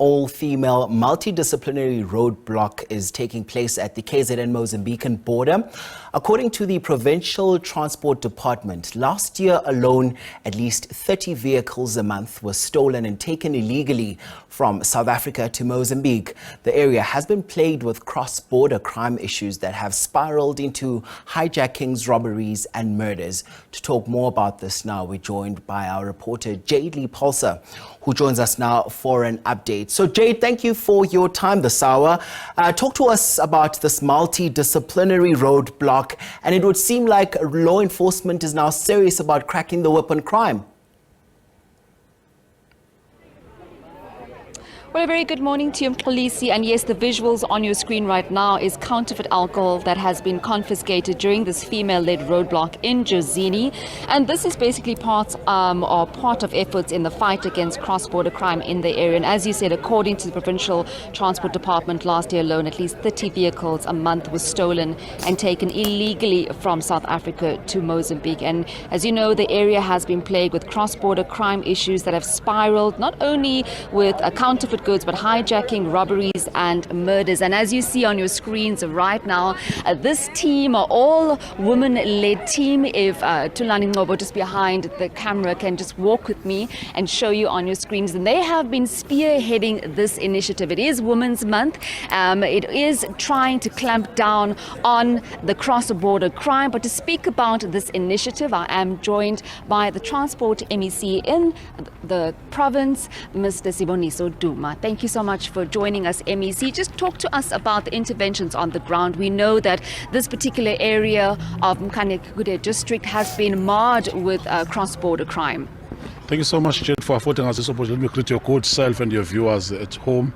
all-female multi-disciplinary roadblock is taking place at the KZN-Mozambican border. According to the Provincial Transport Department, last year alone, at least 30 vehicles a month were stolen and taken illegally from South Africa to Mozambique. The area has been plagued with cross-border crime issues that have spiraled into hijackings, robberies and murders. To talk more about this now, we're joined by our reporter Jayed-Lee Paulse, who joins us now for an update. So Jade, thank you for your time this hour. Talk to us about this multi-disciplinary roadblock, and it would seem like law enforcement is now serious about cracking the whip on crime. Well, a very good morning to you, Mkhalisi. And yes, the visuals on your screen right now is counterfeit alcohol that has been confiscated during this female-led roadblock in Jayed-Lee. And this is basically part of efforts in the fight against cross-border crime in the area. And as you said, according to the Provincial Transport Department, last year alone, at least 30 vehicles a month were stolen and taken illegally from South Africa to Mozambique. And as you know, the area has been plagued with cross-border crime issues that have spiraled, not only with counterfeit goods, but hijacking, robberies and murders. And as you see on your screens right now, this team, all women-led team, if Tulani Ngobo just behind the camera can just walk with me and show you on your screens, and they have been spearheading this initiative. It is Women's Month. It is trying to clamp down on the cross-border crime. But to speak about this initiative, I am joined by the Transport MEC in the province, Mr. Siboniso Duma. Thank you so much for joining us, MEC. Just talk to us about the interventions on the ground. We know that this particular area of Mkhanekude district has been marred with cross-border crime. Thank you so much, Jade, for affording us this opportunity. Let me greet your good self and your viewers at home.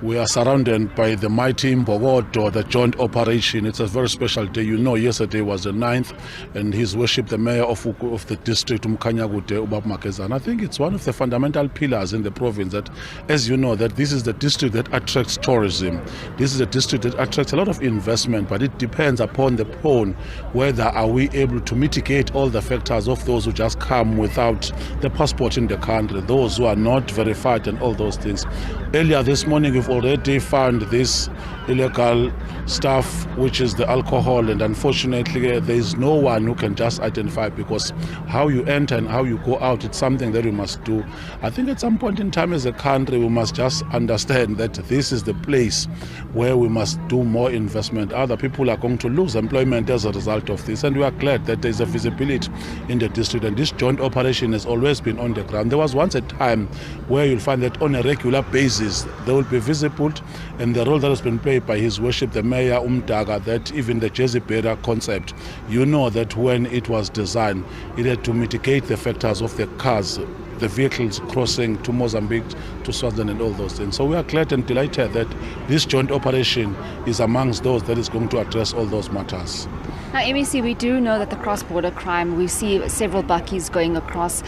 We are surrounded by the mighty Mbogodo, the joint operation. It's a very special day. You know, yesterday was the 9th, and His Worship, the Mayor of the district, Mkhanyakude Ubab-Makezana. I think it's one of the fundamental pillars in the province that, as you know, that this is the district that attracts tourism. This is a district that attracts a lot of investment, but it depends upon the pawn whether are we able to mitigate all the factors of those who just come without the passport in the country, those who are not verified and all those things. Earlier this morning, we've already found this illegal stuff, which is the alcohol, and unfortunately there is no one who can just identify, because how you enter and how you go out, it's something that we must do. I think at some point in time as a country we must just understand that this is the place where we must do more investment. Other people are going to lose employment as a result of this, and we are glad that there is a visibility in the district, and this joint operation has always been on the ground. There was once a time where you'll find that on a regular basis they will be visible, and the role that has been played by His Worship the Mayor Umdaga, that even the Jezebera concept, you know that when it was designed, it had to mitigate the factors of the cars, the vehicles crossing to Mozambique, to Swaziland and all those things. So we are glad and delighted that this joint operation is amongst those that is going to address all those matters. Now, MEC, we do know that the cross-border crime, we see several bakkies going across,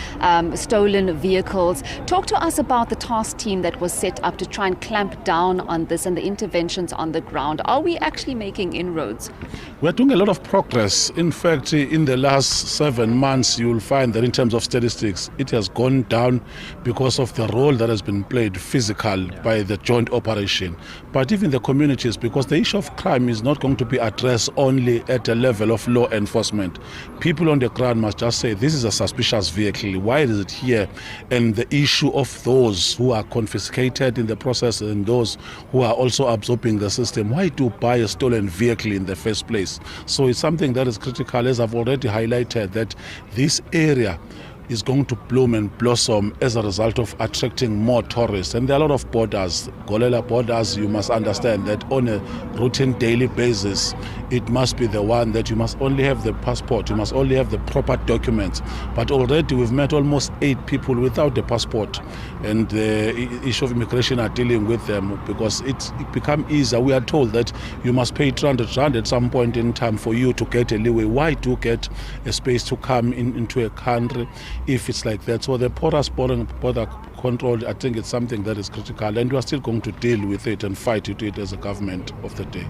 stolen vehicles. Talk to us about the task team that was set up to try and clamp down on this and the interventions on the ground. Are we actually making inroads? We're doing a lot of progress. In fact, in the last 7 months, you will find that in terms of statistics, it has gone down because of the role that has been played physical by the joint operation. But even the communities, because the issue of crime is not going to be addressed only at a level of law enforcement. People on the ground must just say, this is a suspicious vehicle, why is it here? And the issue of those who are confiscated in the process and those who are also absorbing the system, why do buy a stolen vehicle in the first place? So it's something that is critical, as I've already highlighted, that this area is going to bloom and blossom as a result of attracting more tourists. And there are a lot of borders, Golela borders. You must understand that on a routine daily basis, it must be the one that you must only have the passport, you must only have the proper documents. But already we've met almost 8 people without the passport, and the issue of immigration are dealing with them because it become easier. We are told that you must pay 300 rand at some point in time for you to get a leeway. Why to get a space to come into a country? if it's like that. So the porous border control, I think it's something that is critical, and we are still going to deal with it and fight it as a government of the day.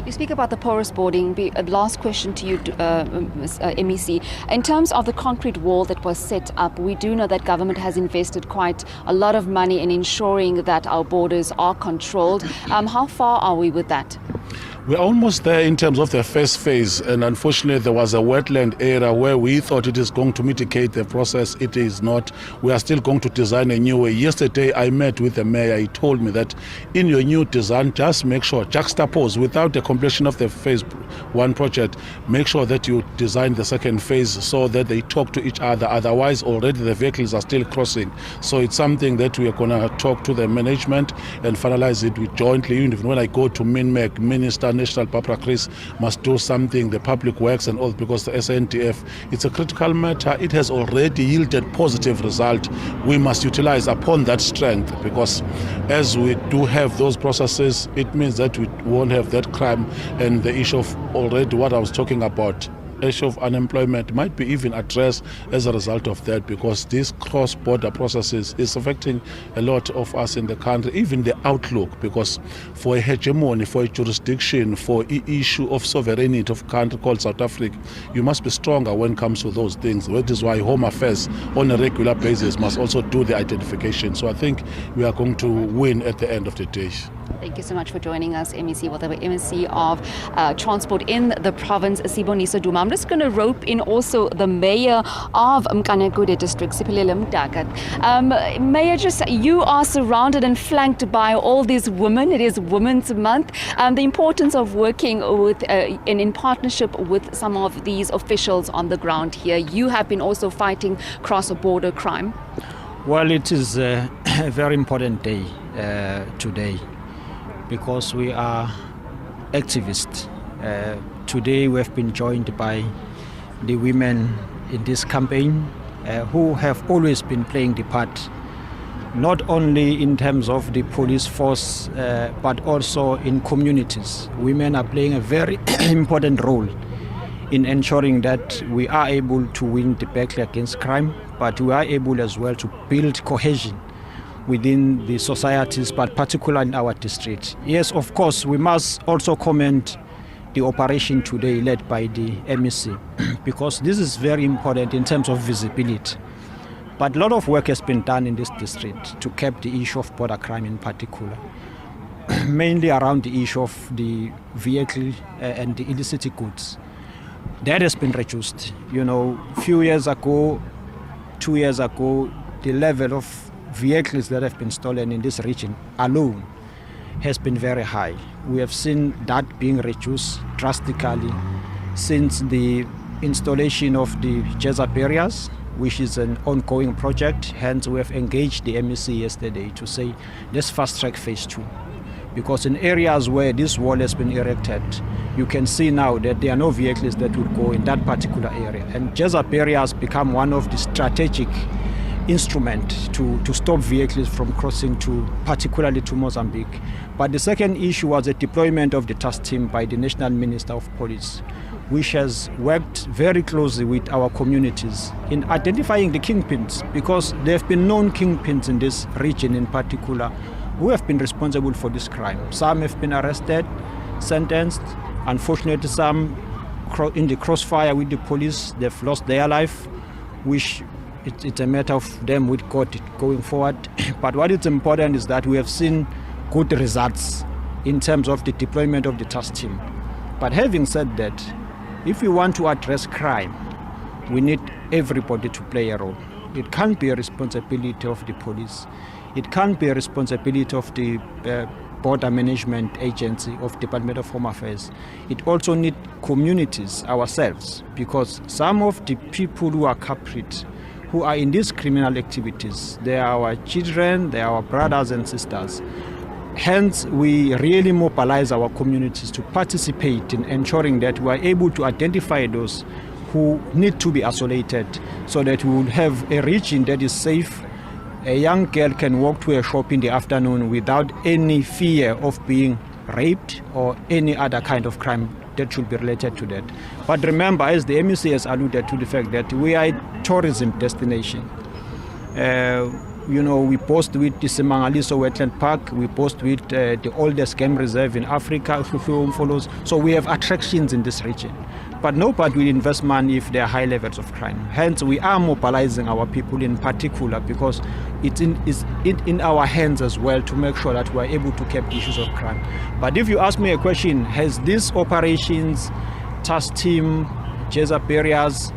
You speak about the porous boarding. Last question to you, MEC. In terms of the concrete wall that was set up, we do know that government has invested quite a lot of money in ensuring that our borders are controlled. How far are we with that? We're almost there in terms of the first phase, and unfortunately there was a wetland area where we thought it is going to mitigate the process. It is not. We are still going to design a new way. Yesterday I met with the mayor. He told me that in your new design, just make sure, juxtapose without the completion of the phase 1 project, make sure that you design the second phase so that they talk to each other. Otherwise already the vehicles are still crossing. So it's something that we are going to talk to the management and finalize it with jointly. Even when I go to MINMEC, Minister National Barbara Chris must do something, the public works and all, because the SNTF, it's a critical matter. It has already yielded positive result. We must utilize upon that strength, because as we do have those processes, it means that we won't have that crime, and the issue of already what I was talking about, issue of unemployment might be even addressed as a result of that, because these cross-border processes is affecting a lot of us in the country, even the outlook, because for a hegemony, for a jurisdiction, for an issue of sovereignty of a country called South Africa, you must be stronger when it comes to those things. That is why Home Affairs on a regular basis must also do the identification. So I think we are going to win at the end of the day. Thank you so much for joining us, MEC. Well, the MEC of Transport in the province, Siboniso Duma. I'm just going to rope in also the mayor of Mkanekude district, Siphelele Mdaka. Mayor, just you are surrounded and flanked by all these women. It is Women's Month. The importance of working with and in partnership with some of these officials on the ground here. You have been also fighting cross-border crime. Well, it is a very important day today, because we are activists. Today we have been joined by the women in this campaign who have always been playing the part, not only in terms of the police force but also in communities. Women are playing a very important role in ensuring that we are able to win the battle against crime, but we are able as well to build cohesion within the societies, but particularly in our district. Yes, of course, we must also commend the operation today led by the MEC, because this is very important in terms of visibility. But a lot of work has been done in this district to curb the issue of border crime in particular, mainly around the issue of the vehicle and the illicit goods. That has been reduced. You know, few years ago, 2 years ago, the level of vehicles that have been stolen in this region alone has been very high. We have seen that being reduced drastically since the installation of the JAZA barriers, which is an ongoing project. Hence, we have engaged the MEC yesterday to say, let's fast-track phase 2. Because in areas where this wall has been erected, you can see now that there are no vehicles that would go in that particular area. And JAZA barriers become one of the strategic instrument to stop vehicles from crossing particularly to Mozambique. But the second issue was the deployment of the task team by the National Minister of Police, which has worked very closely with our communities in identifying the kingpins, because there have been known kingpins in this region in particular who have been responsible for this crime. Some have been arrested, sentenced. Unfortunately, some in the crossfire with the police, they've lost their life, which it's a matter of them with court going forward. But what is important is that we have seen good results in terms of the deployment of the task team. But having said that, if we want to address crime, we need everybody to play a role. It can't be a responsibility of the police. It can't be a responsibility of the border management agency of Department of Home Affairs. It also needs communities, ourselves, because some of the people who are culprits, who are in these criminal activities, they are our children, they are our brothers and sisters. Hence, we really mobilize our communities to participate in ensuring that we are able to identify those who need to be isolated, so that we will have a region that is safe. A young girl can walk to a shop in the afternoon without any fear of being raped or any other kind of crime that should be related to that. But remember, as the MEC has alluded to the fact that we are a tourism destination. We boast with the Semangaliso Wetland Park, we boast with the oldest game reserve in Africa, follows. So we have attractions in this region. But nobody will invest money if there are high levels of crime. Hence, we are mobilizing our people in particular because it's in our hands as well to make sure that we are able to keep issues of crime. But if you ask me a question, has these operations, task team, JSAP areas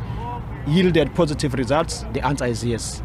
yielded positive results? The answer is yes.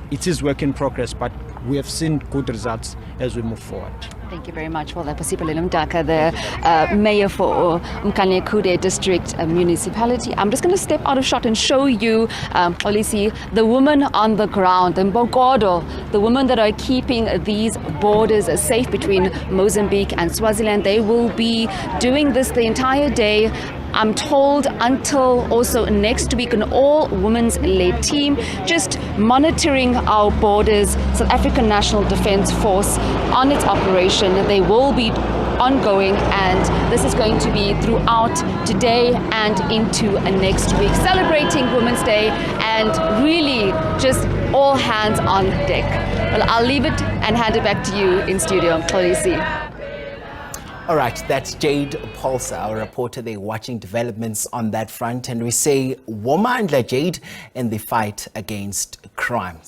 It is work in progress, but we have seen good results as we move forward. Thank you very much for that. Pasipalelo Mdaka, the mayor for Mkanekude District Municipality. I'm just going to step out of shot and show you, Xolisi, the women on the ground, the Mbokodo, the women that are keeping these borders safe between Mozambique and Swaziland. They will be doing this the entire day. I'm told until also next week, an all-women's led team just monitoring our borders. South African National Defence Force on its operation. They will be ongoing, and this is going to be throughout today and into next week, celebrating Women's Day and really just all hands on deck. Well, I'll leave it and hand it back to you in studio, Xolisi. All right, that's Jayed-Lee Paulse, our reporter there, watching developments on that front. And we say, Womandla Jade in the fight against crime.